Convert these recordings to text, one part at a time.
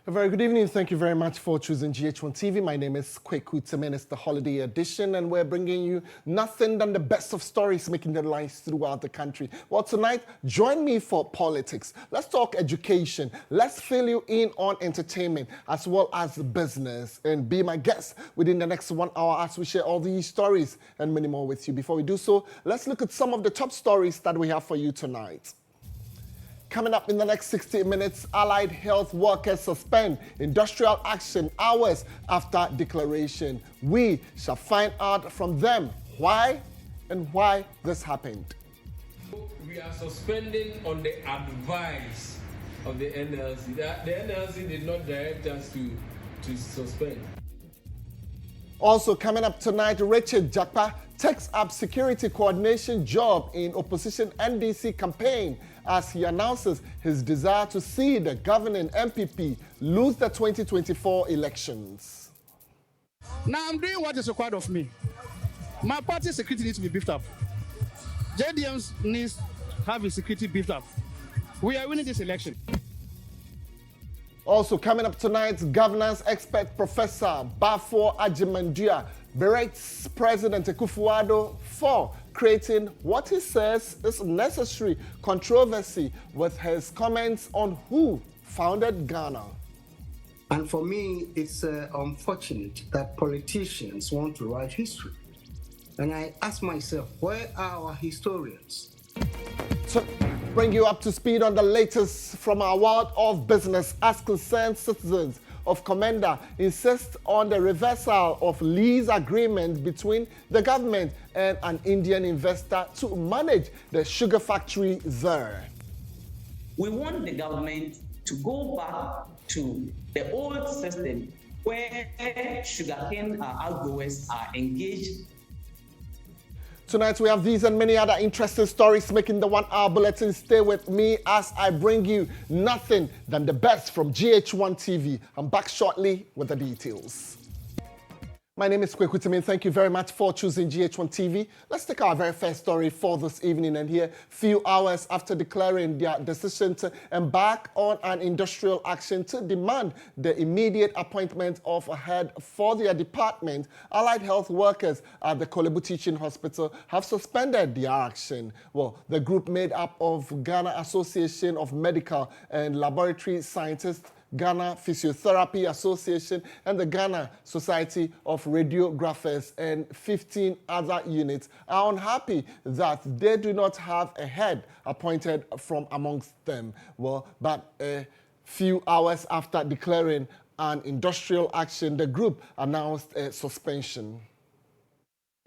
A very good evening. Thank you very much for choosing GHOne TV. My name is Kweku. Temeng. It's the holiday edition, and we're bringing you nothing than the best of stories making headlines throughout the country. Well, tonight, join me for politics. Let's talk education. Let's fill you in on entertainment as well as business, and be my guest within the next 1 hour as we share all these stories and many more with you. Before we do so, let's look at some of the top stories that we have for you tonight. Coming up in the next 60 minutes, allied health workers suspend industrial action hours after declaration. We shall find out from them why and why this happened. We are suspending on the advice of the NLC. The NLC did not direct us to suspend. Also coming up tonight, Richard Jakpa takes up security coordination job in opposition NDC campaign as he announces his desire to see the governing MPP lose the 2024 elections. Now I'm doing what is required of me. My party security needs to be beefed up. JDM needs to have his security beefed up. We are winning this election. Also coming up tonight, governance expert Professor Bafo Ajimandua berates President Akufo-Addo for creating what he says is necessary controversy with his comments on who founded Ghana. And for me, it's unfortunate that politicians want to write history. And I ask myself, where are our historians? To bring you up to speed on the latest from our world of business, as concerned citizens of Commander insist on the reversal of lease agreement between the government and an Indian investor to manage the sugar factory there. We want the government to go back to the old system where sugarcane outgrowers are engaged. Tonight we have these and many other interesting stories making the 1 hour bulletin. Stay with me as I bring you nothing than the best from GHOne TV. I'm back shortly with the details. My name is Kweku. Thank you very much for choosing GHOne TV. Let's take our very first story for this evening, and here, few hours after declaring their decision to embark on an industrial action to demand the immediate appointment of a head for their department, allied health workers at the Kolebu Teaching Hospital have suspended their action. Well, the group made up of Ghana Association of Medical and Laboratory Scientists, Ghana Physiotherapy Association, and the Ghana Society of Radiographers and 15 other units are unhappy that they do not have a head appointed from amongst them. Well, but a few hours after declaring an industrial action, the group announced a suspension.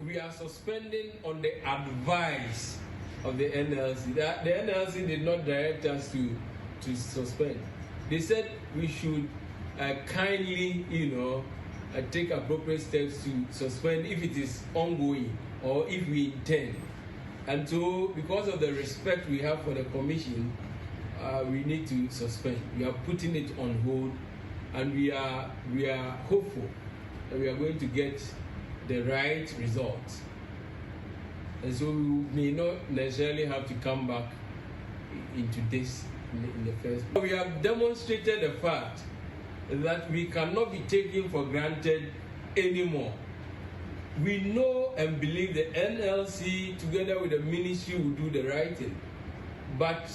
We are suspending on the advice of the NLC. The NLC did not direct us to suspend. They said we should kindly, take appropriate steps to suspend if it is ongoing or if we intend. And so, because of the respect we have for the commission, we need to suspend. We are putting it on hold, and we are hopeful that we are going to get the right result. And so we may not necessarily have to come back into this in the first. We have demonstrated the fact that we cannot be taken for granted anymore. We know and believe the NLC together with the ministry will do the right thing. But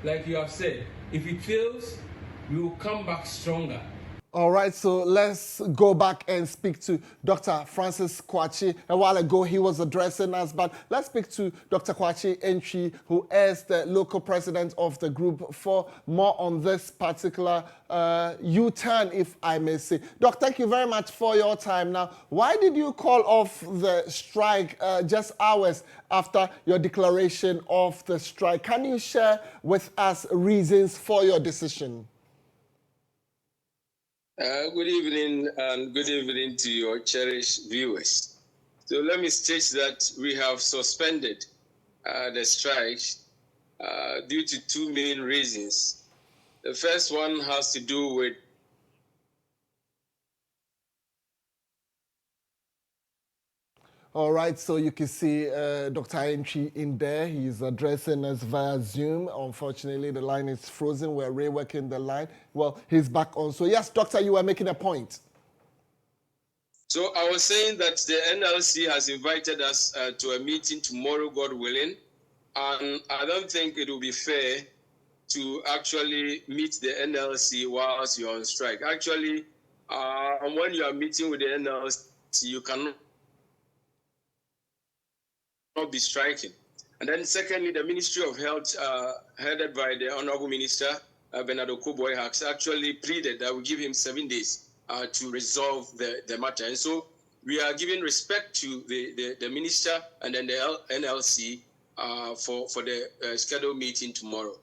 like you have said, if it fails, we will come back stronger. All right, so let's go back and speak to Dr. Francis Kwachi. A while ago, he was addressing us, but let's speak to Dr. Kwachi Entry, who is the local president of the group, for more on this particular U-turn, if I may say. Doc, thank you very much for your time. Now, why did you call off the strike just hours after your declaration of the strike? Can you share with us reasons for your decision? Good evening, and good evening to your cherished viewers. So let me state that we have suspended the strike due to two main reasons. The first one has to do with All right, so you can see Dr. Entry in there. He's addressing us via Zoom. Unfortunately, the line is frozen. We're reworking the line. Well, he's back on. So yes, Doctor, you were making a point. So I was saying that the NLC has invited us to a meeting tomorrow, God willing. And I don't think it will be fair to actually meet the NLC whilst you're on strike. Actually, when you are meeting with the NLC, you cannot be striking. And then secondly, the Ministry of Health, headed by the Honorable Minister, Bernardo Koboy, has actually pleaded that we give him 7 days to resolve the matter. And so we are giving respect to the Minister and then the NLC for the scheduled meeting tomorrow.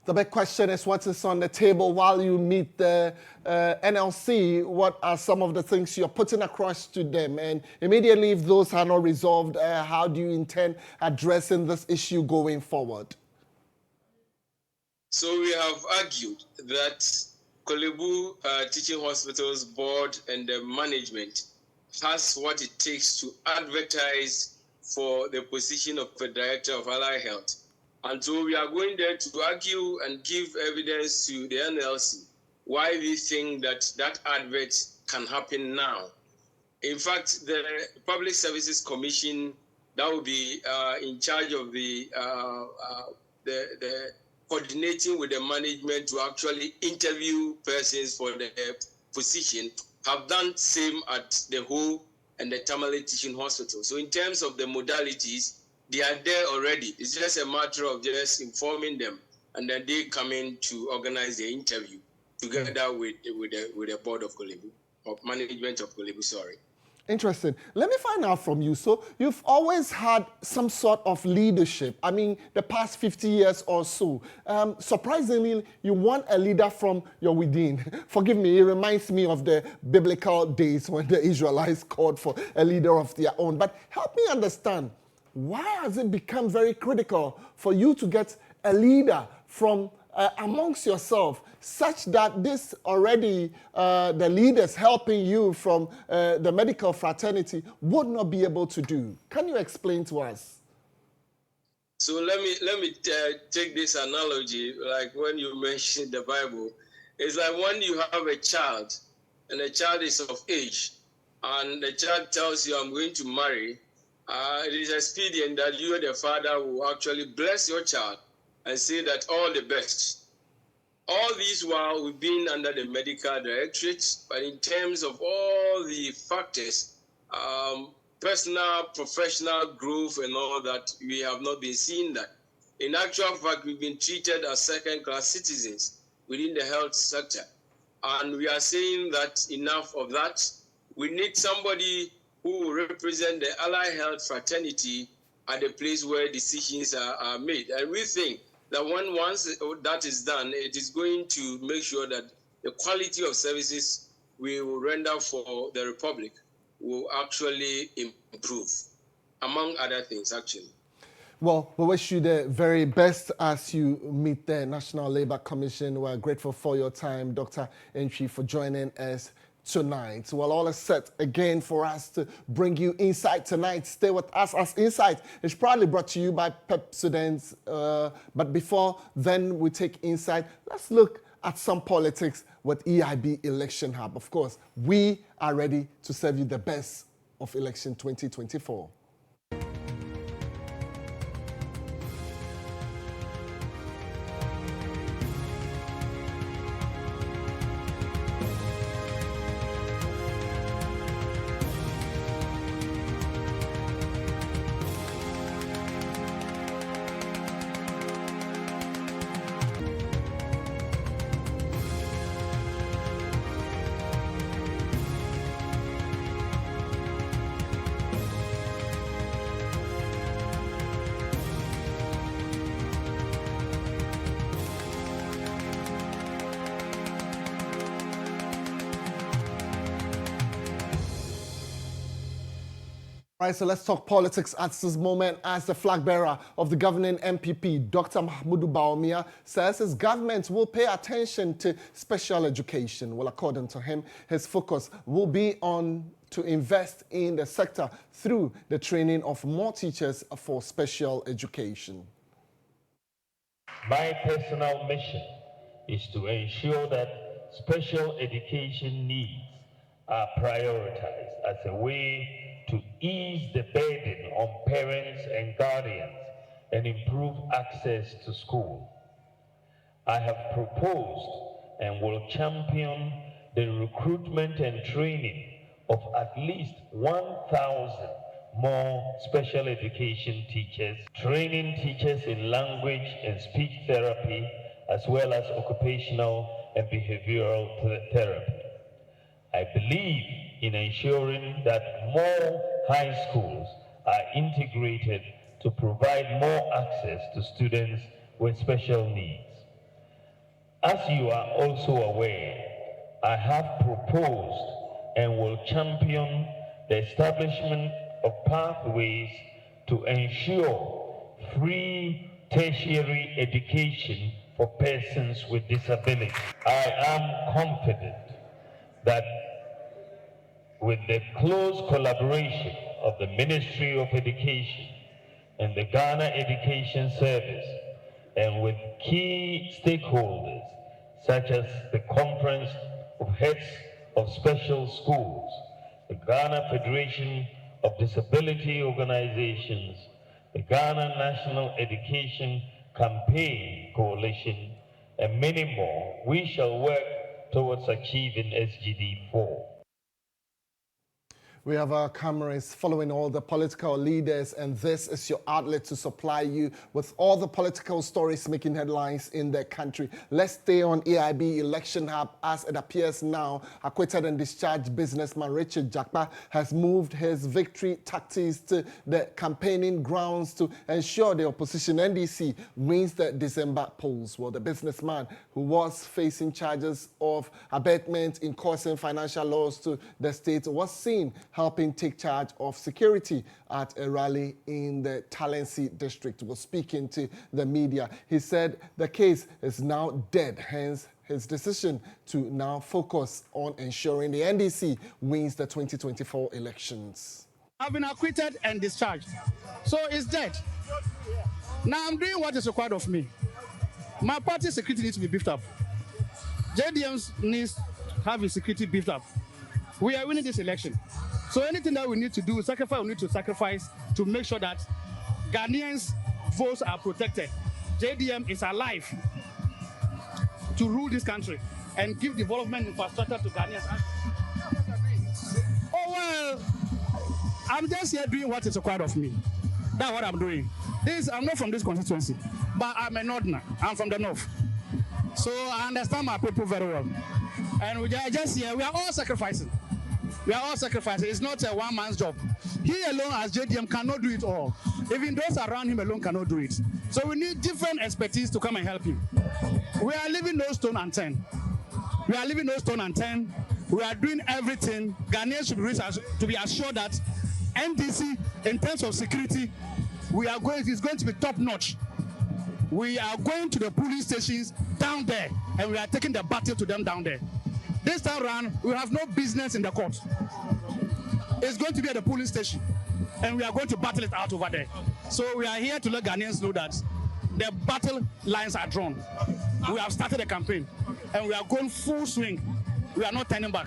The big question is what is on the table while you meet the NLC? What are some of the things you're putting across to them? And immediately, if those are not resolved, how do you intend addressing this issue going forward? So we have argued that Kolebu Teaching Hospitals Board and the management has what it takes to advertise for the position of the Director of Allied Health. And so we are going there to argue and give evidence to the NLC why we think that that advert can happen now. In fact, the Public Services Commission that will be in charge of the coordinating with the management to actually interview persons for the position have done same at the GHOne and the Tamale Teaching Hospital. So in terms of the modalities, they are there already. It's just a matter of just informing them, and then they come in to organize the interview together with the board of Kolebu, or management of Kolebu, sorry. Interesting. Let me find out from you. So you've always had some sort of leadership. I mean, the past 50 years or so. Surprisingly, you want a leader from your within. Forgive me, it reminds me of the biblical days when the Israelites called for a leader of their own. But help me understand, why has it become very critical for you to get a leader from amongst yourself, such that this already, the leaders helping you from the medical fraternity would not be able to do? Can you explain to us? So let me take this analogy, like when you mentioned the Bible. It's like when you have a child, and the child is of age, and the child tells you, I'm going to marry. It is expedient that you, the father, will actually bless your child and say that all the best. All these while we've been under the medical directorate, but in terms of all the factors, personal, professional growth and all that, we have not been seeing that. In actual fact, we've been treated as second-class citizens within the health sector. And we are saying that enough of that. We need somebody who will represent the allied health fraternity at the place where decisions are made. And we think that once that is done, it is going to make sure that the quality of services we will render for the Republic will actually improve, among other things, actually. Well, we wish you the very best as you meet the National Labour Commission. We're grateful for your time, Dr. Entry, for joining us tonight. Well, all is set again for us to bring you Insight tonight. Stay with us as Insight is proudly brought to you by Pepsodent. But before then we take Insight, let's look at some politics with EIB Election Hub. Of course, we are ready to serve you the best of election 2024. All right, so let's talk politics at this moment as the flag bearer of the governing MPP, Dr. Mahmoud Bawumia, says his government will pay attention to special education. Well, according to him, his focus will be on to invest in the sector through the training of more teachers for special education. My personal mission is to ensure that special education needs are prioritized as a way to ease the burden on parents and guardians and improve access to school. I have proposed and will champion the recruitment and training of at least 1,000 more special education teachers, training teachers in language and speech therapy, as well as occupational and behavioral therapy. I believe in ensuring that more high schools are integrated to provide more access to students with special needs. As you are also aware, I have proposed and will champion the establishment of pathways to ensure free tertiary education for persons with disabilities. I am confident that with the close collaboration of the Ministry of Education and the Ghana Education Service, and with key stakeholders such as the Conference of Heads of Special Schools, the Ghana Federation of Disability Organizations, the Ghana National Education Campaign Coalition, and many more, we shall work towards achieving SGD 4. We have our cameras following all the political leaders, and this is your outlet to supply you with all the political stories making headlines in the country. Let's stay on AIB Election Hub. As it appears now, acquitted and discharged businessman Richard Jakpa has moved his victory tactics to the campaigning grounds to ensure the opposition NDC wins the December polls. Well, the businessman, who was facing charges of abatement in causing financial loss to the state, was seen helping take charge of security at a rally in the Talensi district. Was speaking to the media. He said the case is now dead, hence his decision to now focus on ensuring the NDC wins the 2024 elections. I've been acquitted and discharged, so it's dead. Now I'm doing what is required of me. My party security needs to be beefed up. JDM's needs to have its security beefed up. We are winning this election. So anything that we need to do, we need to sacrifice to make sure that Ghanaians' votes are protected. JDM is alive to rule this country and give development infrastructure to Ghanaians. Oh, well, I'm just here doing what is required of me. That's what I'm doing. I'm not from this constituency, but I'm a northerner. I'm from the north. So I understand my people very well. And we are just here. We are all sacrificing. We are all sacrificing. It's not a one-man's job. He alone as JDM cannot do it all. Even those around him alone cannot do it. So we need different expertise to come and help him. We are leaving no stone unturned. We are leaving no stone unturned. We are doing everything. Ghanaians should to be assured that NDC, in terms of security, it's going to be top-notch. We are going to the police stations down there, and we are taking the battle to them down there. This time around, we have no business in the court. It's going to be at the police station, and we are going to battle it out over there. So we are here to let Ghanaians know that the battle lines are drawn. We have started a campaign, and we are going full swing. We are not turning back.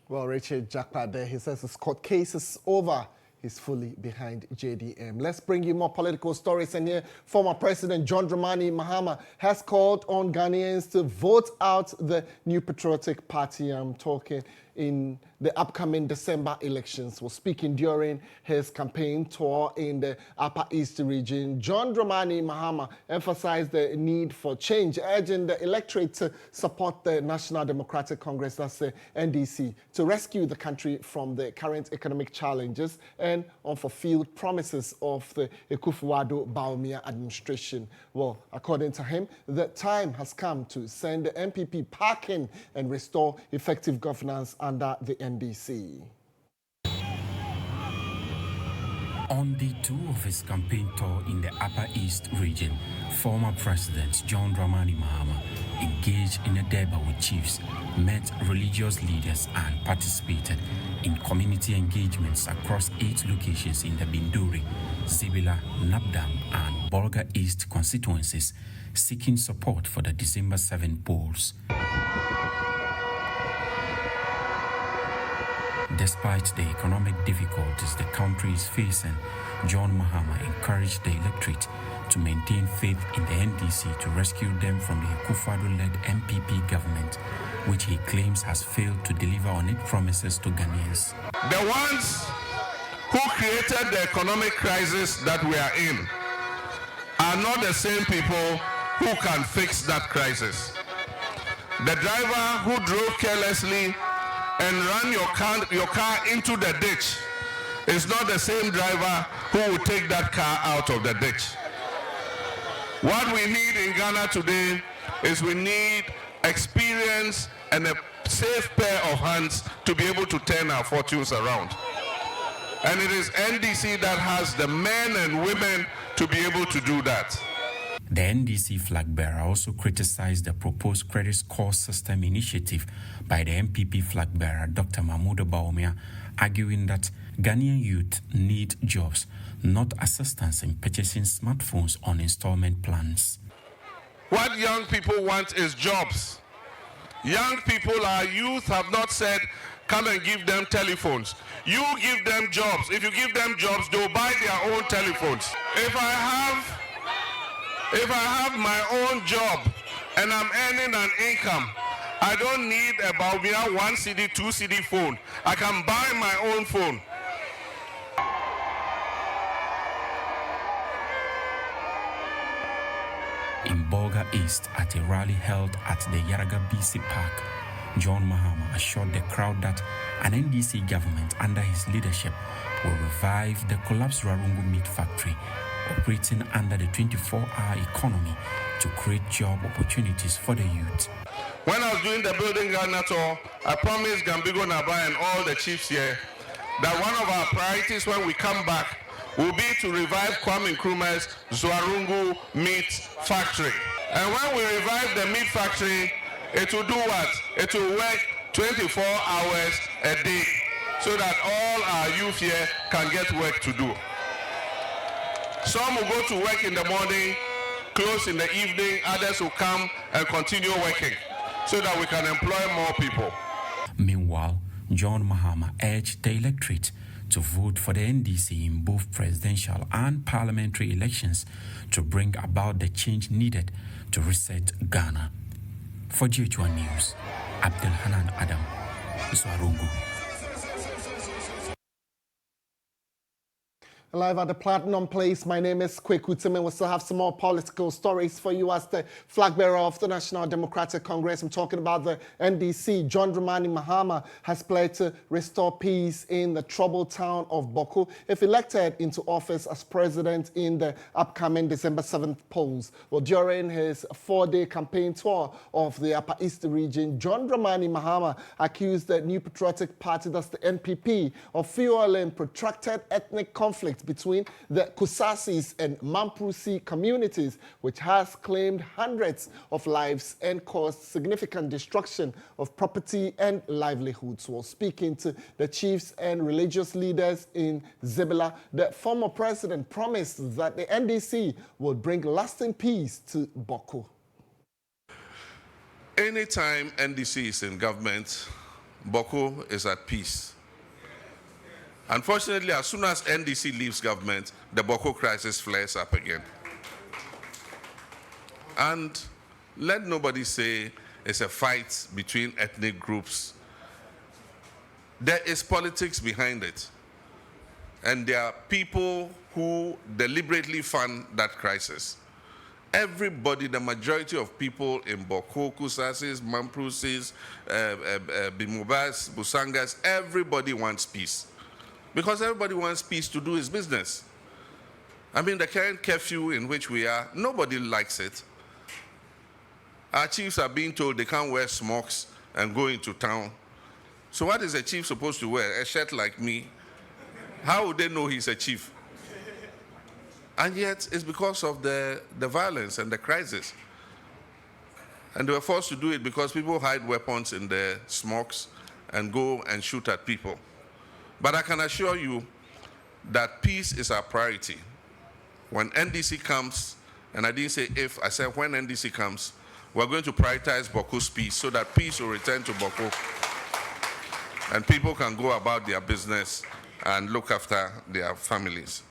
Well, Richard Jakpa there, he says his court case is over. He's fully behind JDM. Let's bring you more political stories. And here, former President John Dramani Mahama has called on Ghanaians to vote out the New Patriotic Party. I'm talking in the upcoming December elections. Was speaking during his campaign tour in the Upper East region. John Dramani Mahama emphasized the need for change, urging the electorate to support the National Democratic Congress, that's the NDC, to rescue the country from the current economic challenges and unfulfilled promises of the Akufo-Addo Bawumia administration. Well, according to him, the time has come to send the MPP packing and restore effective governance under the NDC. On day 2 of his campaign tour in the Upper East region, former President John Dramani Mahama engaged in a debate with chiefs, met religious leaders, and participated in community engagements across 8 locations in the Binduri, Zibila, Nabdam, and Bolga East constituencies, seeking support for the December 7 polls. Despite the economic difficulties the country is facing, John Mahama encouraged the electorate to maintain faith in the NDC to rescue them from the Akufo-Addo-led MPP government, which he claims has failed to deliver on its promises to Ghanaians. The ones who created the economic crisis that we are in are not the same people who can fix that crisis. The driver who drove carelessly and ran your car into the ditch is not the same driver who will take that car out of the ditch. What we need in Ghana today is we need experience and a safe pair of hands to be able to turn our fortunes around. And it is NDC that has the men and women to be able to do that. The NDC flag bearer also criticized the proposed credit score system initiative by the MPP flag bearer Dr. Mahmoud Bawumia, arguing that Ghanaian youth need jobs, not assistance in purchasing smartphones on installment plans. What young people want is jobs. Young people, our youth, have not said, come and give them telephones. You give them jobs. If you give them jobs, they'll buy their own telephones. If I have my own job and I'm earning an income, I don't need about 1 CD, 2 CD phone. I can buy my own phone. In Bolga East, at a rally held at the Yaraga BC Park, John Mahama assured the crowd that an NDC government under his leadership will revive the collapsed Rarungu meat factory, operating under the 24-hour economy to create job opportunities for the youth. When I was doing the Building Ghana tour, I promised Gambigo Naba and all the chiefs here that one of our priorities when we come back will be to revive Kwame Nkrumah's Zwarungu meat factory. And when we revive the meat factory, it will do what? It will work 24 hours a day so that all our youth here can get work to do. Some will go to work in the morning, close in the evening, others will come and continue working so that we can employ more people. Meanwhile, John Mahama urged the electorate to vote for the NDC in both presidential and parliamentary elections to bring about the change needed to reset Ghana. For GHOne News, Abdelhanan Adam, Zwarungu. Live at the Platinum Place, my name is Kweku. Temeng. We still have some more political stories for you as the flag bearer of the National Democratic Congress. I'm talking about the NDC. John Dramani Mahama has pledged to restore peace in the troubled town of Bawku if elected into office as president in the upcoming December 7th polls. Well, during his 4-day campaign tour of the Upper East region, John Dramani Mahama accused the New Patriotic Party, that's the NPP, of fueling protracted ethnic conflict between the Kusasis and Mamprusi communities, which has claimed hundreds of lives and caused significant destruction of property and livelihoods. While speaking to the chiefs and religious leaders in Zibila, the former president promised that the NDC will bring lasting peace to Bawku. Anytime NDC is in government, Bawku is at peace. Unfortunately, as soon as NDC leaves government, the Bawku crisis flares up again. And let nobody say it's a fight between ethnic groups. There is politics behind it. And there are people who deliberately fund that crisis. Everybody, the majority of people in Bawku, Kusasis, Mamprusis, Bimubas, Busangas, everybody wants peace. Because everybody wants peace to do his business. I mean, the current curfew in which we are, nobody likes it. Our chiefs are being told they can't wear smocks and go into town. So what is a chief supposed to wear? A shirt like me? How would they know he's a chief? And yet, it's because of the violence and the crisis. And they were forced to do it because people hide weapons in the smokes and go and shoot at people. But I can assure you that peace is our priority. When NDC comes, and I didn't say if, I said when NDC comes, we're going to prioritize Boko's peace so that peace will return to Boko and people can go about their business and look after their families.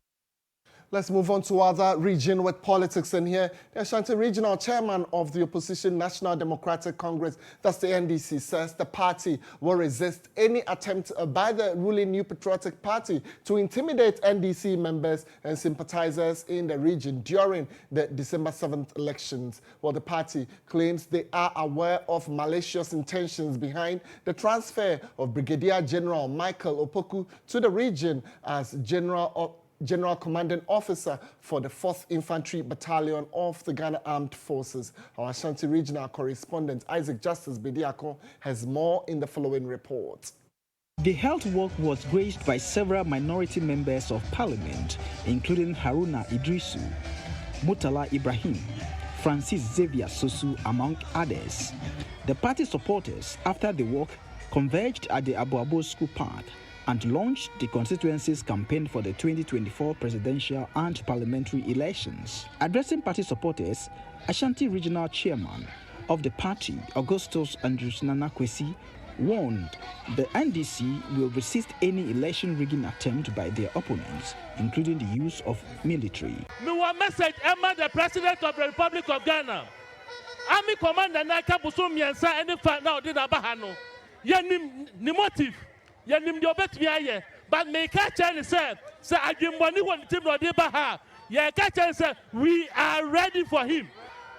Let's move on to other region with politics in here. The Ashanti Regional Chairman of the Opposition National Democratic Congress, that's the NDC, says the party will resist any attempt by the ruling New Patriotic Party to intimidate NDC members and sympathizers in the region during the December 7th elections. Well, the party claims they are aware of malicious intentions behind the transfer of Brigadier General Michael Opoku to the region as General Commanding Officer for the 4th Infantry Battalion of the Ghana Armed Forces. Our Ashanti Regional Correspondent Isaac Justice Bediako has more in the following report. The health walk was graced by several minority members of parliament, including Haruna Idrisu, Murtala Ibrahim, Francis Xavier Sosu, among others. The party supporters, after the walk, converged at the Abu School Park and launched the constituency's campaign for the 2024 presidential and parliamentary elections. Addressing party supporters, Ashanti Regional Chairman of the party, Augustus Andrews Nana Kwesi, warned the NDC will resist any election rigging attempt by their opponents, including the use of military. Me want message Emma, the President of the Republic of Ghana. Army Commander Naka Busum Yansa any fact now did Abahano. Yanim ni motive. Yanim the obet me but me catch and say I give money when the team no dey baha. Yeah, catch and say we are ready for him.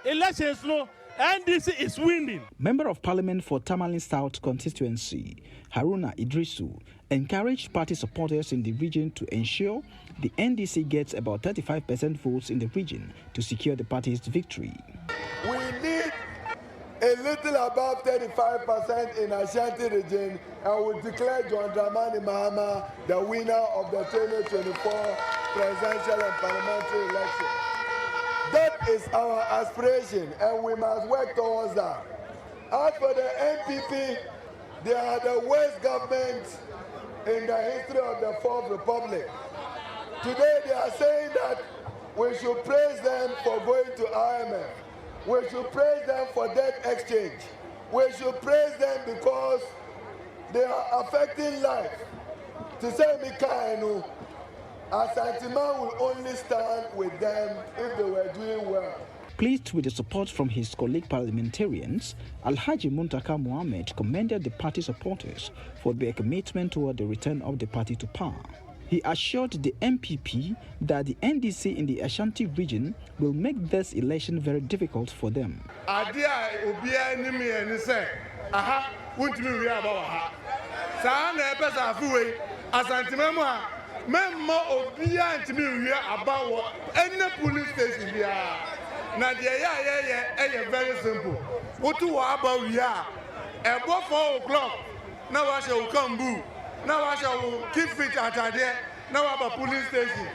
Elections no. NDC is winning. Member of Parliament for Tamale South constituency, Haruna Idrisu, encouraged party supporters in the region to ensure the NDC gets about 35% votes in the region to secure the party's victory. We need a little above 35% in Ashanti region and we declare GHOne Dramani Mahama the winner of the 2024 presidential and parliamentary election. That is our aspiration and we must work towards that. As for the NPP, they are the worst government in the history of the Fourth Republic. Today they are saying that we should praise them for going to IMF. We should praise them for debt exchange. We should praise them because they are affecting life. To say Mikaenu, Asantiman will only stand with them if they were doing well. Pleased with the support from his colleague parliamentarians, Alhaji Muntaka Mohammed commended the party supporters for their commitment toward the return of the party to power. He assured the MPP that the NDC in the Ashanti region will make this election very difficult for them. Member Obia and me about any police station here. Now, very simple. What to about here? About 4 o'clock. Now I shall come boo. Now I shall keep fit at there. Now about police station.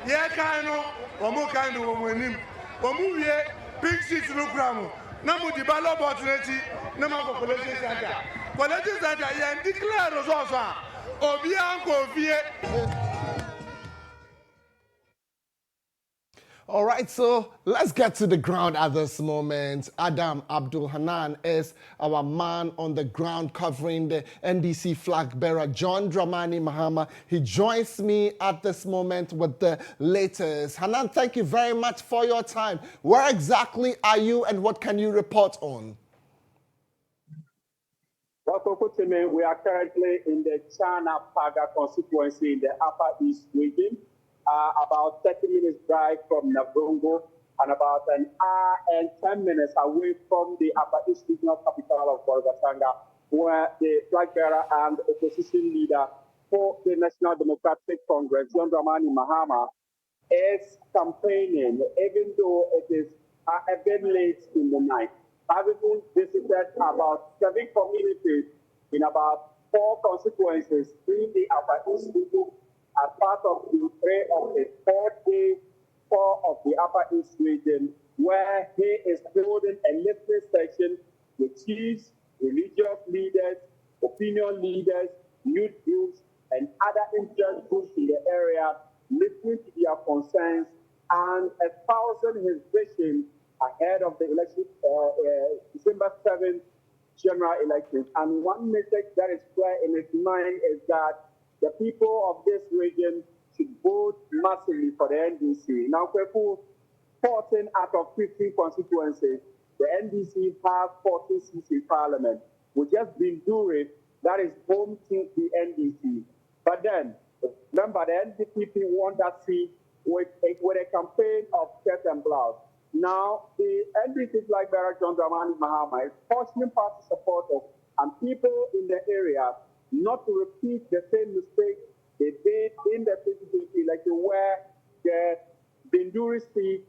Yeah, kind of, or more kind of woman. Or move here, big sheets look ram. Number the ballot opportunity, number of police center. Police center, yeah, and declare us also. Obia Uncle Vie. All right, so let's get to the ground at this moment. Adam Abdul Hanan is our man on the ground covering the NDC flag bearer, GHOne Dramani Mahama. He joins me at this moment with the latest. Hanan, thank you very much for your time. Where exactly are you and what can you report on? Well, Temeng, we are currently in the Chana Paga constituency in the Upper East region. About 30 minutes drive from Nabrongo and about an hour and 10 minutes away from the Upper East regional capital of Bolgatanga, where the flag bearer and opposition leader for the National Democratic Congress, GHOne Dramani Mahama, is campaigning, even though it is a bit late in the night. Having visited about 7 communities in about 4 constituencies in the Upper East region, as part of the 3rd day of the Upper East region, where he is holding a listening session with chiefs, religious leaders, opinion leaders, youth groups, and other interest groups in the area, listening to their concerns and espousing his vision ahead of the election, December 7th general elections. And one message that is clear in his mind is that the people of this region should vote massively for the NDC. Now, Kweku, 14 out of 15 constituencies, the NDC has 14 seats in parliament. We just been doing that is home to the NDC. But then, remember, the NDP won that seat with a campaign of shirt and blouse. Now, the NDC like John Dramani Mahama is cautioning party supporters and people in the area not to repeat the same mistake they did in the 2020 election, where the Binduri seat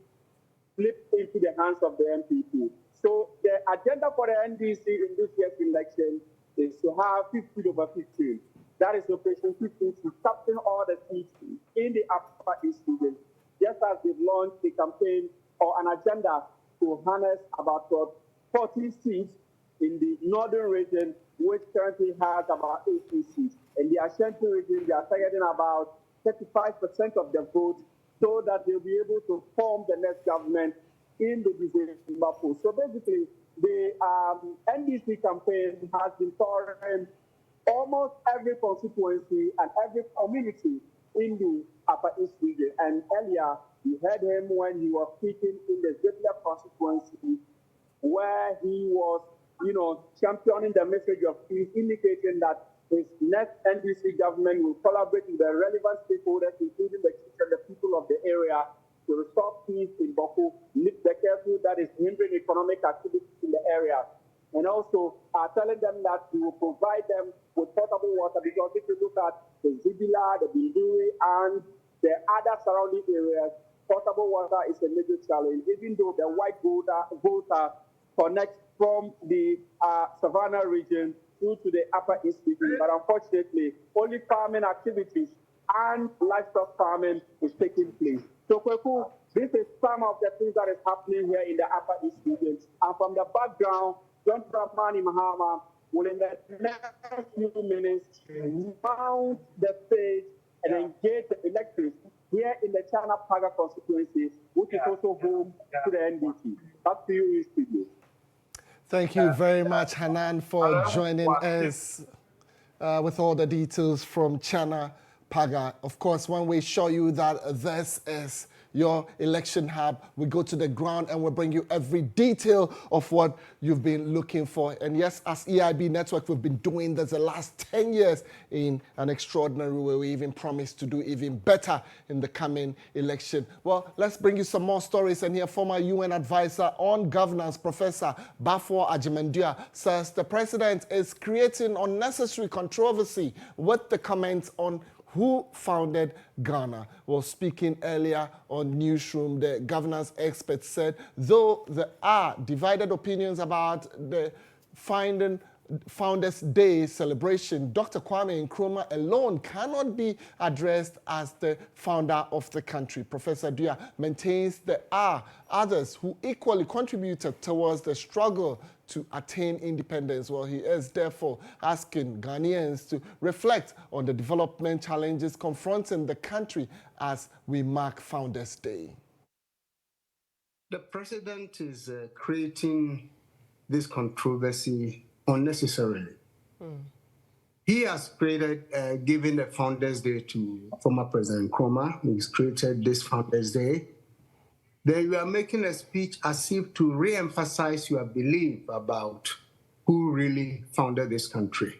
slipped into the hands of the MPP. So the agenda for the NDC in this year's election is to have 15 over 15. That is Operation 15 to captain all the seats in the Upper East region, just as they've launched a campaign or an agenda to harness about 40 seats in the northern region, which currently has about 80 seats. In the Ashanti region, they are targeting about 35% of the vote so that they'll be able to form the next government in the December poll. So basically, the NDC campaign has been touring almost every constituency and every community in the Upper East region. And earlier, you heard him when he was speaking in the Zambia constituency, where he was, championing the message of peace, indicating that his next NDC government will collaborate with the relevant stakeholders, including the chiefs and the people of the area, to restore peace in Boko, nip the curfew that is hindering economic activity in the area. And also telling them that we will provide them with potable water, because if you look at the Zibila, the Binduri, and the other surrounding areas, potable water is a major challenge, even though the white voter connects from the Savannah region through to the Upper East region. But unfortunately, only farming activities and livestock farming is taking place. So, Kweku, this is some of the things that is happening here in the Upper East region. And from the background, John Dramani Mahama will in the next few minutes mount the stage and engage the electors here in the China Paga constituency, which is also home to the NDC. Back to you in studio. Thank you very much, Hanan, for joining us with all the details from China Paga. Of course, when we show you that this is your election hub, we go to the ground and we'll bring you every detail of what you've been looking for. And yes, as EIB Network, we've been doing this the last 10 years in an extraordinary way. We even promised to do even better in the coming election. Well, let's bring you some more stories. And here, former UN advisor on governance, Professor Bafo Ajimandua, says the president is creating unnecessary controversy with the comments on who founded Ghana. Well, speaking earlier on Newsroom, the governance expert said, though there are divided opinions about the Founders Day celebration, Dr. Kwame Nkrumah alone cannot be addressed as the founder of the country. Professor Dua maintains there are others who equally contributed towards the struggle to attain independence. Well, he is therefore asking Ghanaians to reflect on the development challenges confronting the country as we mark Founders Day. The president is creating this controversy unnecessarily. He has created, given the Founders Day to former President Nkrumah. He's created this Founders Day. Then you are making a speech as if to re-emphasize your belief about who really founded this country.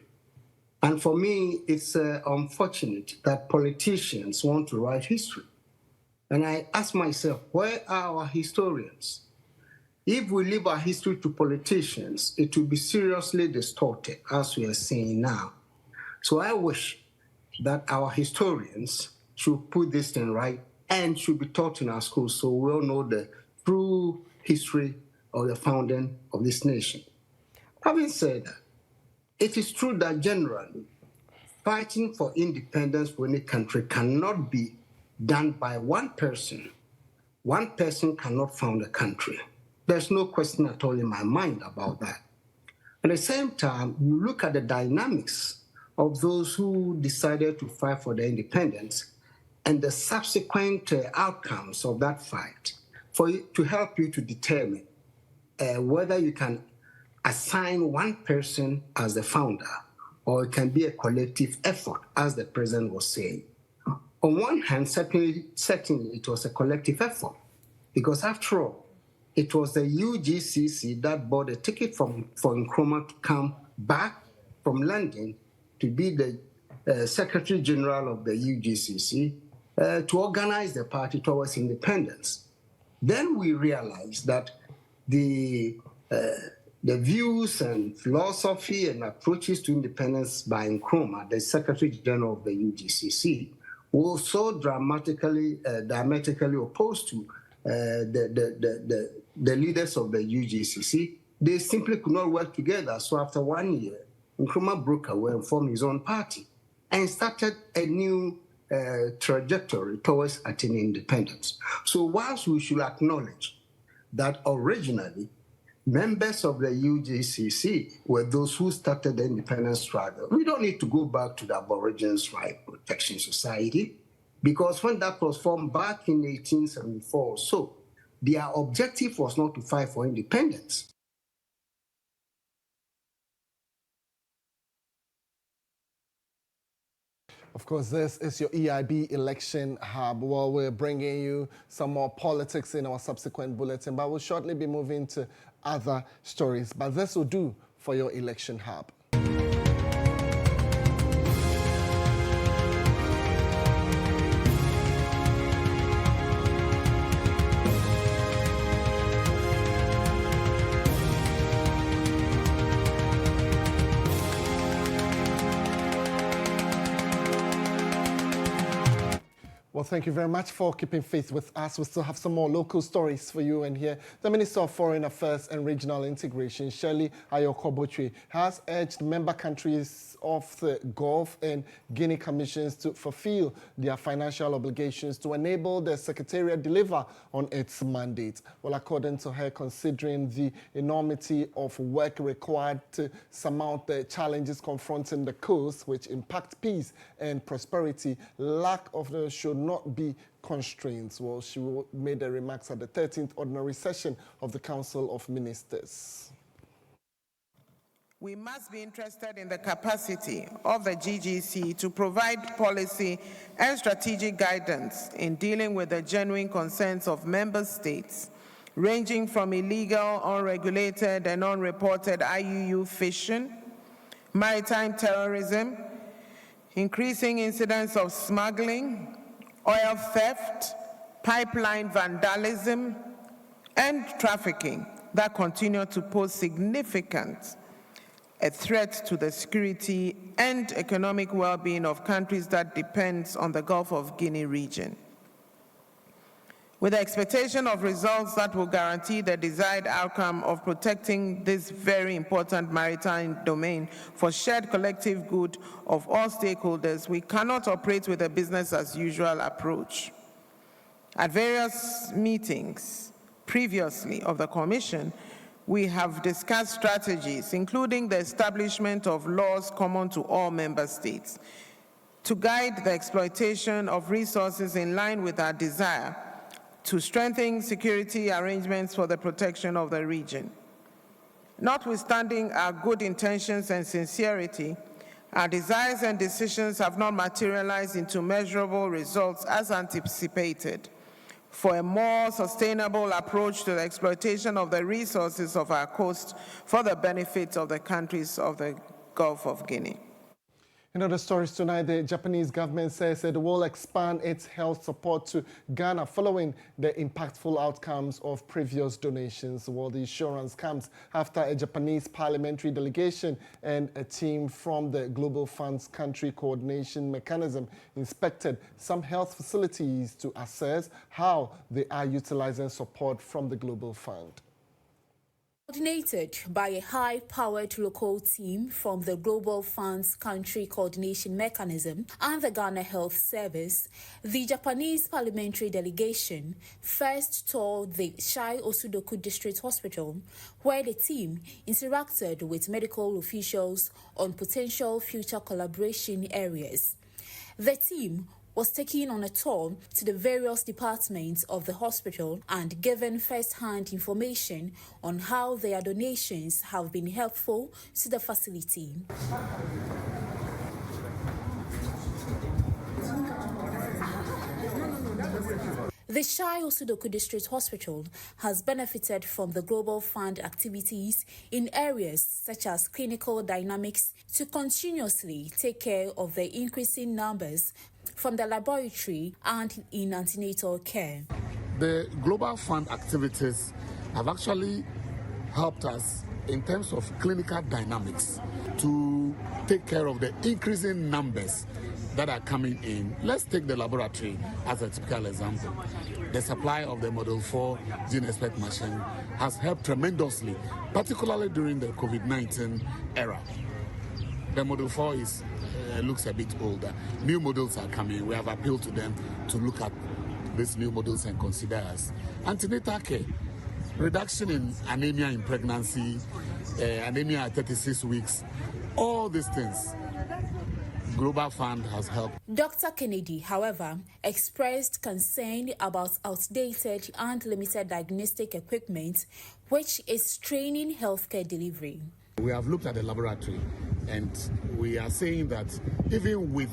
And for me, it's unfortunate that politicians want to write history. And I ask myself, where are our historians? If we leave our history to politicians, it will be seriously distorted, as we are seeing now. So I wish that our historians should put this thing right and should be taught in our schools so we all know the true history of the founding of this nation. Having said that, it is true that generally, fighting for independence for any country cannot be done by one person One person cannot found a country. There's no question at all in my mind about that. At the same time, you look at the dynamics of those who decided to fight for their independence and the subsequent outcomes of that fight to help you to determine whether you can assign one person as the founder or it can be a collective effort, as the president was saying. On one hand, certainly it was a collective effort because after all, it was the UGCC that bought a ticket for Nkrumah to come back from London to be the Secretary General of the UGCC to organize the party towards independence. Then we realized that the views and philosophy and approaches to independence by Nkrumah, the Secretary General of the UGCC, were so diametrically opposed to the leaders of the UGCC. They simply could not work together. So after 1 year, Nkrumah broke away and formed his own party and started a new trajectory towards attaining independence. So whilst we should acknowledge that originally members of the UGCC were those who started the independence struggle, we don't need to go back to the Aborigines Right Protection Society, because when that was formed back in 1874 or so, their objective was not to fight for independence. Of course, this is your EIB Election Hub. Well, we're bringing you some more politics in our subsequent bulletin, but we'll shortly be moving to other stories. But this will do for your Election Hub. Well, thank you very much for keeping faith with us. We still have some more local stories for you, and here the Minister of Foreign Affairs and Regional Integration, Shirley Ayokobotwe, has urged member countries of the Gulf and Guinea Commissions to fulfill their financial obligations to enable the Secretariat deliver on its mandate. Well, according to her, considering the enormity of work required to surmount the challenges confronting the coast, which impact peace and prosperity, lack of the should not be constraints. Well, she made the remarks at the 13th ordinary session of the Council of Ministers. We must be interested in the capacity of the GGC to provide policy and strategic guidance in dealing with the genuine concerns of member states, ranging from illegal, unregulated, and unreported IUU fishing, maritime terrorism, increasing incidents of smuggling, oil theft, pipeline vandalism, and trafficking that continue to pose significant a threat to the security and economic well-being of countries that depends on the Gulf of Guinea region. With the expectation of results that will guarantee the desired outcome of protecting this very important maritime domain for shared collective good of all stakeholders, we cannot operate with a business-as-usual approach. At various meetings previously of the Commission, we have discussed strategies, including the establishment of laws common to all member states, to guide the exploitation of resources in line with our desire to strengthen security arrangements for the protection of the region. Notwithstanding our good intentions and sincerity, our desires and decisions have not materialized into measurable results as anticipated for a more sustainable approach to the exploitation of the resources of our coast for the benefit of the countries of the Gulf of Guinea. In other stories tonight, the Japanese government says it will expand its health support to Ghana following the impactful outcomes of previous donations. Well, the assurance comes after a Japanese parliamentary delegation and a team from the Global Fund's country coordination mechanism inspected some health facilities to assess how they are utilizing support from the Global Fund. Coordinated by a high-powered local team from the Global Fund's Country Coordination Mechanism and the Ghana Health Service, the Japanese parliamentary delegation first toured the Shai Osudoku District Hospital, where the team interacted with medical officials on potential future collaboration areas. The team was taken on a tour to the various departments of the hospital and given first-hand information on how their donations have been helpful to the facility. The Shai Osudoku District Hospital has benefited from the Global Fund activities in areas such as clinical dynamics to continuously take care of the increasing numbers from the laboratory and in antenatal care. The Global Fund activities have actually helped us in terms of clinical dynamics to take care of the increasing numbers that are coming in. Let's take the laboratory as a typical example. The supply of the Model 4 gene expert machine has helped tremendously, particularly during the COVID-19 era. The Model 4 looks a bit older. New models are coming. We have appealed to them to look at these new models and consider us. Antenatal care, reduction in anemia in pregnancy, anemia at 36 weeks, all these things. Global Fund has helped. Dr. Kennedy, however, expressed concern about outdated and limited diagnostic equipment, which is straining healthcare delivery. We have looked at the laboratory and we are saying that even with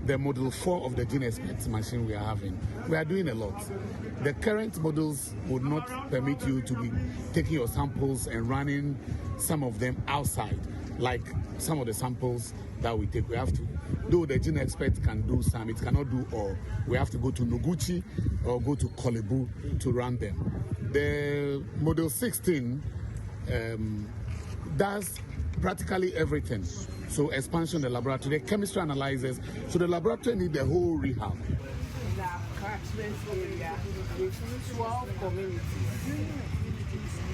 the Model 4 of the gene expert machine we are having, we are doing a lot. The current models would not permit you to be taking your samples and running some of them outside, like some of the samples that we take. We have to, though the gene expert can do some, it cannot do all. We have to go to Noguchi or go to Kolebu to run them. The Model 16 does practically everything. So expansion of the laboratory, the chemistry analyzers. So the laboratory needs the whole rehab. The catchment area with 12 communities.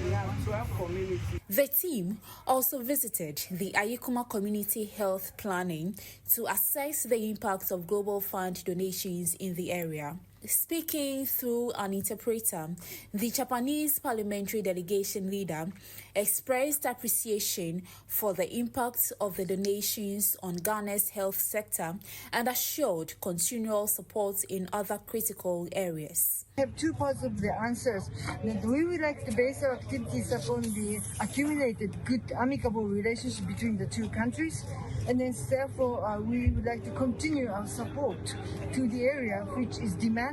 We have 12 communities. The team also visited the Ayikuma Community Health Planning to assess the impact of Global Fund donations in the area. Speaking through an interpreter, the Japanese parliamentary delegation leader expressed appreciation for the impact of the donations on Ghana's health sector and assured continual support in other critical areas. I have two parts of the answers. That we would like to base our activities upon the accumulated good amicable relationship between the two countries, and then therefore we would like to continue our support to the area which is demanded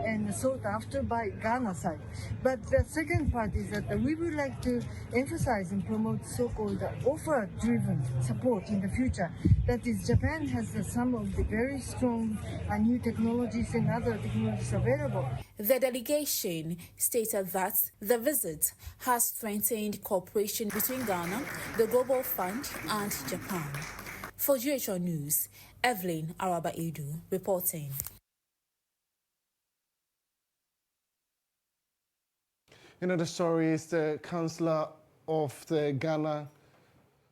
and sought after by Ghana side. But the second part is that we would like to emphasize and promote so-called offer-driven support in the future. That is, Japan has some of the very strong new technologies and other technologies available. The delegation stated that the visit has strengthened cooperation between Ghana, the Global Fund, and Japan. For GHOne News, Evelyn Araba Edu reporting. In other stories, the Chancellor of the Ghana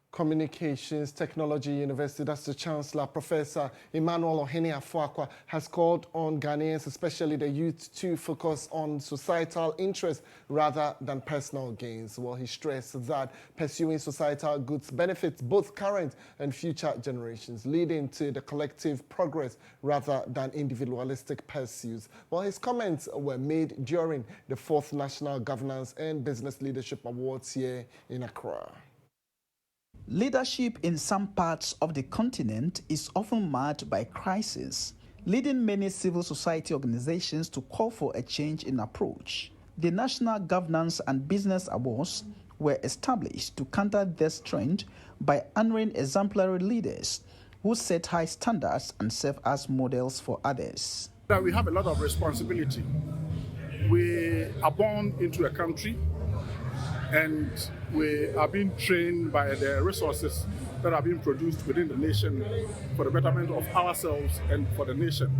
Communications Technology University, that's the Chancellor, Professor Emmanuel Ohene Afuakwa, has called on Ghanaians, especially the youth, to focus on societal interests rather than personal gains. Well, he stressed that pursuing societal goods benefits both current and future generations, leading to the collective progress rather than individualistic pursuits. Well, his comments were made during the 4th National Governance and Business Leadership Awards here in Accra. Leadership in some parts of the continent is often marked by crisis, leading many civil society organizations to call for a change in approach. The National Governance and Business Awards were established to counter this trend by honoring exemplary leaders who set high standards and serve as models for others. We have a lot of responsibility. We are born into a country and we are being trained by the resources that are being produced within the nation for the betterment of ourselves and for the nation.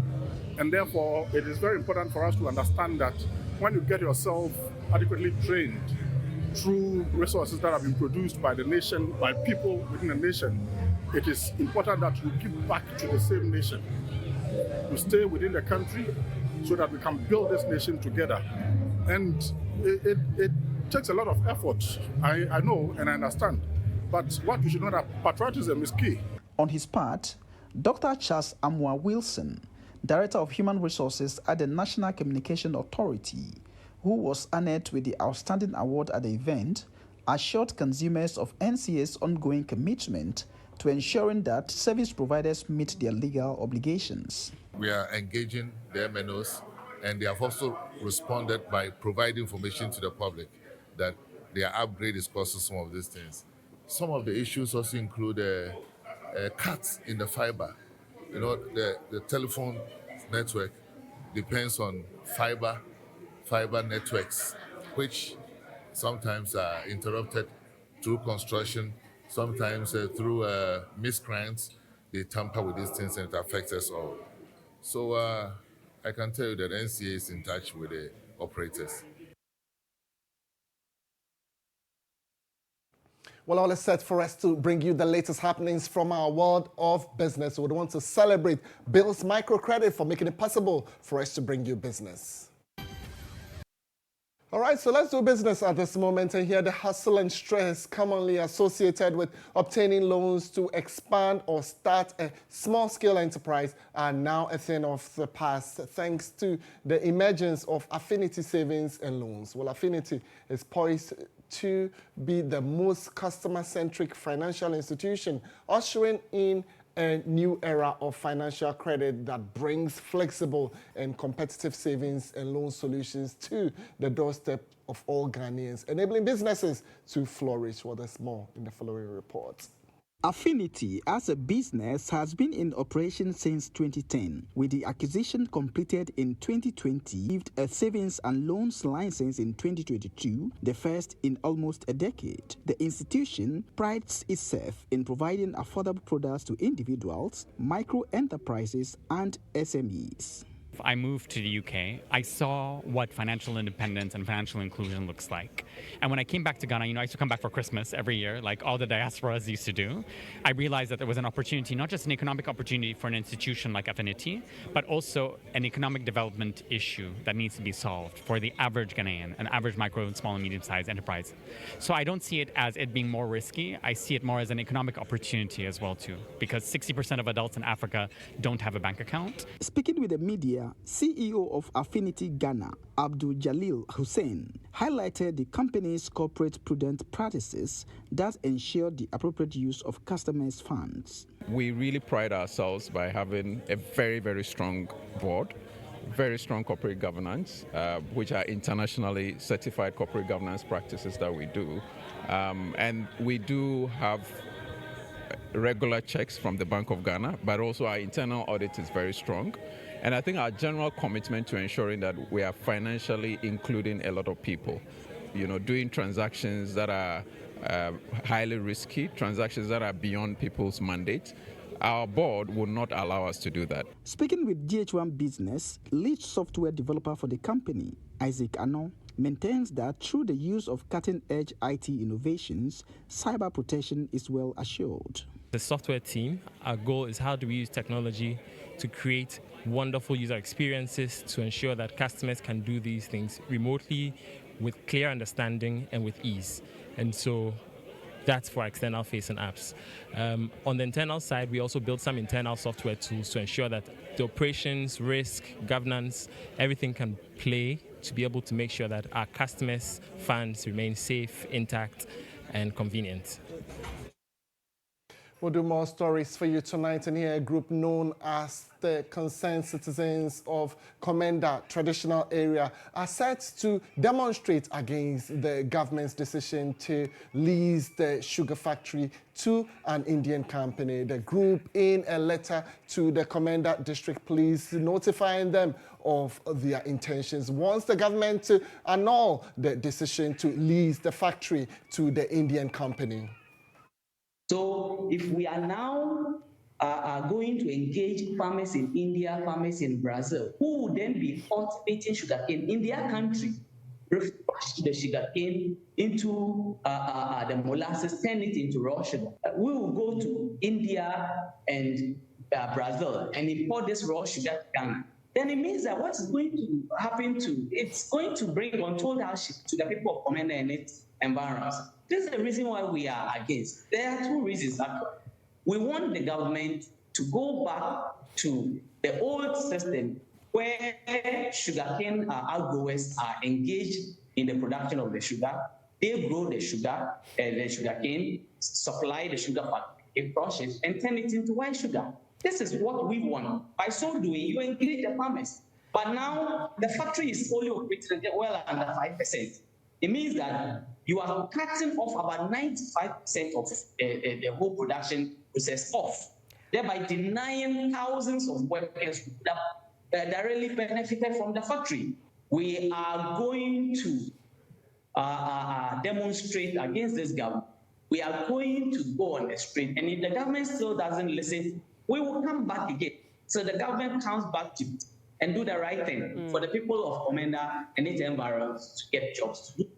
And therefore, it is very important for us to understand that when you get yourself adequately trained through resources that have been produced by the nation, by people within the nation, it is important that we give back to the same nation, to stay within the country so that we can build this nation together. And it takes a lot of effort, I know and I understand, but what we should know that patriotism is key. On his part, Dr. Charles Amwa Wilson, Director of Human Resources at the National Communication Authority, who was honored with the Outstanding Award at the event, assured consumers of NCA's ongoing commitment to ensuring that service providers meet their legal obligations. We are engaging the MNOs, and they have also responded by providing information to the public that their upgrade is costing some of these things. Some of the issues also include cuts in the fiber. You know, the telephone network depends on fiber networks, which sometimes are interrupted through construction, sometimes through miscreants. They tamper with these things and it affects us all. So I can tell you that NCA is in touch with the operators. Well, all is set for us to bring you the latest happenings from our world of business. We would want to celebrate Bill's Microcredit for making it possible for us to bring you business. All right, so let's do business at this moment and hear the hustle and stress commonly associated with obtaining loans to expand or start a small-scale enterprise are now a thing of the past thanks to the emergence of Affinity Savings and Loans. Well, Affinity is poised to be the most customer-centric financial institution, ushering in a new era of financial credit that brings flexible and competitive savings and loan solutions to the doorstep of all Ghanaians, enabling businesses to flourish. Well, there's more in the following report. Affinity as a business has been in operation since 2010, with the acquisition completed in 2020, received a savings and loans license in 2022, the first in almost a decade. The institution prides itself in providing affordable products to individuals, micro enterprises, and SMEs. I moved to the UK, I saw what financial independence and financial inclusion looks like. And when I came back to Ghana, I used to come back for Christmas every year, like all the diasporas used to do. I realized that there was an opportunity, not just an economic opportunity for an institution like Affinity, but also an economic development issue that needs to be solved for the average Ghanaian, an average micro and small and medium-sized enterprise. So I don't see it as it being more risky. I see it more as an economic opportunity as well too, because 60% of adults in Africa don't have a bank account. Speaking with the media, CEO of Affinity Ghana, Abdul Jalil Hussein, highlighted the company's corporate prudent practices that ensure the appropriate use of customers' funds. We really pride ourselves by having a very, very strong board, very strong corporate governance, which are internationally certified corporate governance practices that we do. And we do have regular checks from the Bank of Ghana, but also our internal audit is very strong. And I think our general commitment to ensuring that we are financially including a lot of people, doing transactions that are highly risky, transactions that are beyond people's mandate, our board will not allow us to do that. Speaking with GHOne Business, lead software developer for the company, Isaac Ano, maintains that through the use of cutting-edge IT innovations, cyber protection is well assured. The software team, our goal is how do we use technology to create wonderful user experiences to ensure that customers can do these things remotely with clear understanding and with ease. And so that's for external facing apps. On the internal side, we also built some internal software tools to ensure that the operations, risk, governance, everything can play to be able to make sure that our customers' funds remain safe, intact, and convenient. We'll do more stories for you tonight, and here a group known as the Concerned Citizens of Komenda traditional area are set to demonstrate against the government's decision to lease the sugar factory to an Indian company. The group, in a letter to the Komenda District Police notifying them of their intentions, wants the government to annul the decision to lease the factory to the Indian company. So if we are now going to engage farmers in India, farmers in Brazil, who would then be cultivating sugarcane in their country, refresh the sugarcane into the molasses, turn it into raw sugar. We will go to India and Brazil and import this raw sugar to Ghana. Then it means that what is going to happen it's going to bring untold hardship to the people of Komenda and its environs. This is the reason why we are against. There are two reasons actually. We want the government to go back to the old system where sugarcane outgrowers are engaged in the production of the sugar. They grow the sugarcane, supply the sugar factory, process, and turn it into white sugar. This is what we want. By so doing, you engage the farmers. But now the factory is only operating well under 5%. It means that you are cutting off about 95% of the whole production process off, thereby denying thousands of workers that directly benefited from the factory. We are going to demonstrate against this government. We are going to go on the street, and if the government still doesn't listen, we will come back again. So the government comes back to it and do the right thing for the people of Komenda and its environs to get jobs to do.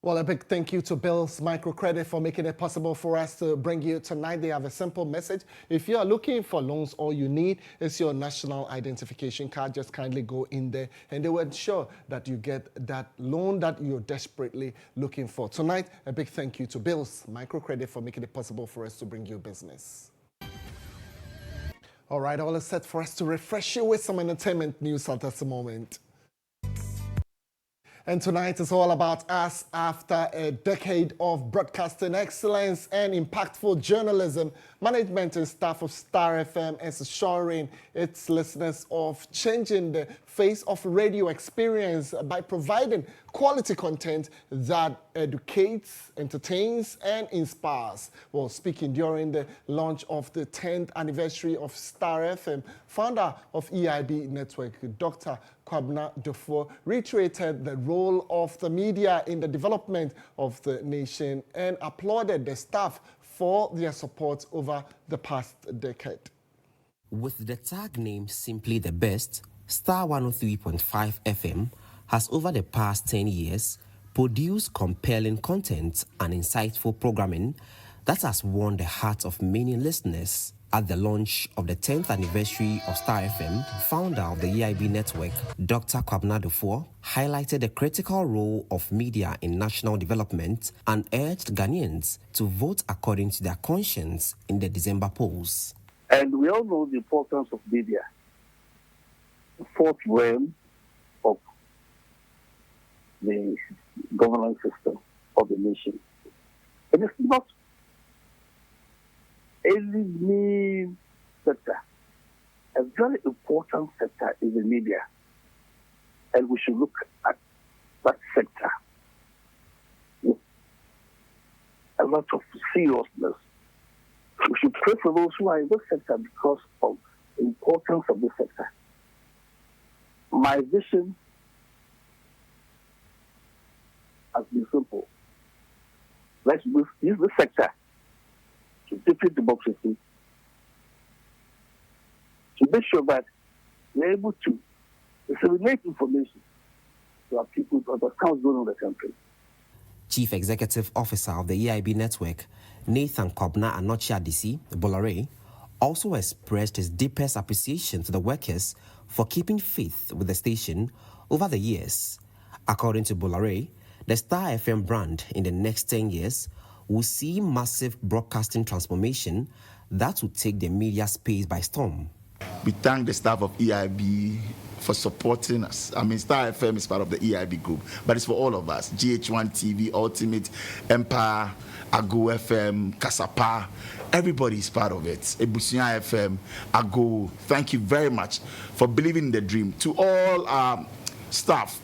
Well, a big thank you to Bill's Microcredit for making it possible for us to bring you tonight. They have a simple message. If you are looking for loans, all you need is your national identification card. Just kindly go in there and they will ensure that you get that loan that you're desperately looking for. Tonight, a big thank you to Bill's Microcredit for making it possible for us to bring you business. All right, all is set for us to refresh you with some entertainment news at this moment. And tonight is all about us. After a decade of broadcasting excellence and impactful journalism, management and staff of Star FM is assuring its listeners of changing the face of radio experience by providing quality content that educates, entertains, and inspires. Well, speaking during the launch of the 10th anniversary of Star FM, founder of EIB Network, Dr. Kwabena Dufo, reiterated the role of the media in the development of the nation and applauded the staff for their support over the past decade. With the tag name Simply the Best, Star 103.5 FM has over the past 10 years produced compelling content and insightful programming that has won the hearts of many listeners. At the launch of the 10th anniversary of Star FM, founder of the EIB Network, Dr. Kwabena Dufo, highlighted the critical role of media in national development and urged Ghanaians to vote according to their conscience in the December polls. And we all know the importance of media, the fourth realm of the governance system of the nation. And it's not any mean sector. A very important sector is the media. And we should look at that sector with a lot of seriousness. We should pray for those who are in this sector because of the importance of this sector. My vision has been simple. Let's use this sector to defeat democracy, to make sure that we're able to disseminate information to our people to understand what's going on in the country. Chief Executive Officer of the EIB Network, Nathan Kobna Anochi Adisi Bolare, also expressed his deepest appreciation to the workers for keeping faith with the station over the years. According to Bolare, the Star FM brand in the next 10 years will see massive broadcasting transformation that will take the media space by storm. We thank the staff of EIB for supporting us. I mean, Star FM is part of the EIB group, but it's for all of us. GHOne TV, Ultimate, Empire, Ago FM, Kasapa, everybody is part of it. Ebusia FM, Ago, thank you very much for believing in the dream. To all our staff,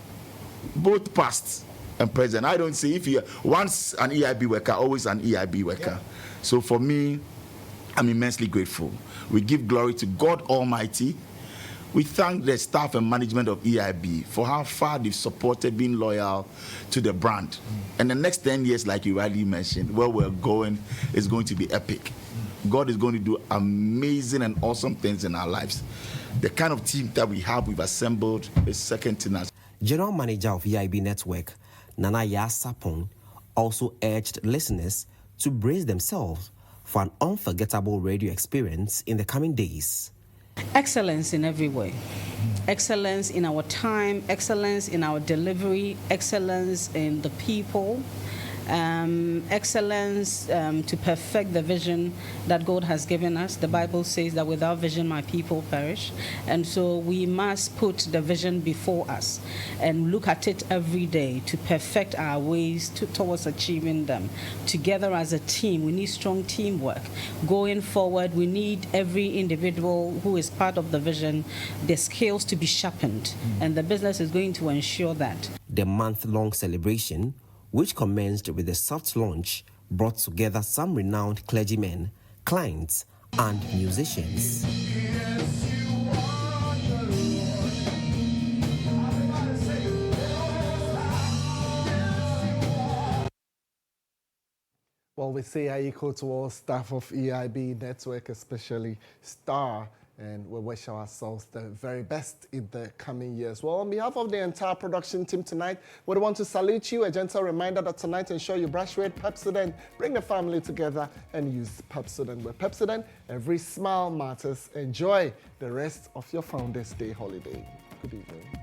both past and present. I don't say if you're once an EIB worker, always an EIB worker. Yeah. So for me, I'm immensely grateful. We give glory to God Almighty. We thank the staff and management of EIB for how far they've supported, being loyal to the brand. And the next 10 years, like you rightly mentioned, where we're going is going to be epic. God is going to do amazing and awesome things in our lives. The kind of team that we've assembled is second to none. General Manager of EIB Network, Nana Sapong, also urged listeners to brace themselves for an unforgettable radio experience in the coming days. Excellence in every way. Excellence in our time, excellence in our delivery, excellence in the people, excellence to perfect the vision that God has given us. The Bible says that without vision, my people perish. And so we must put the vision before us and look at it every day to perfect our ways towards achieving them. Together as a team, we need strong teamwork. Going forward, we need every individual who is part of the vision, the skills to be sharpened. And the business is going to ensure that. The month-long celebration, which commenced with a soft launch, brought together some renowned clergymen, clients, and musicians. Well, we say Aiko to all staff of EIB Network, especially Star, and we wish ourselves the very best in the coming years. Well, on behalf of the entire production team tonight, we want to salute you. A gentle reminder that tonight, ensure you brush with Pepsodent, bring the family together, and use Pepsodent. With Pepsodent, every smile matters. Enjoy the rest of your Founders Day holiday. Good evening.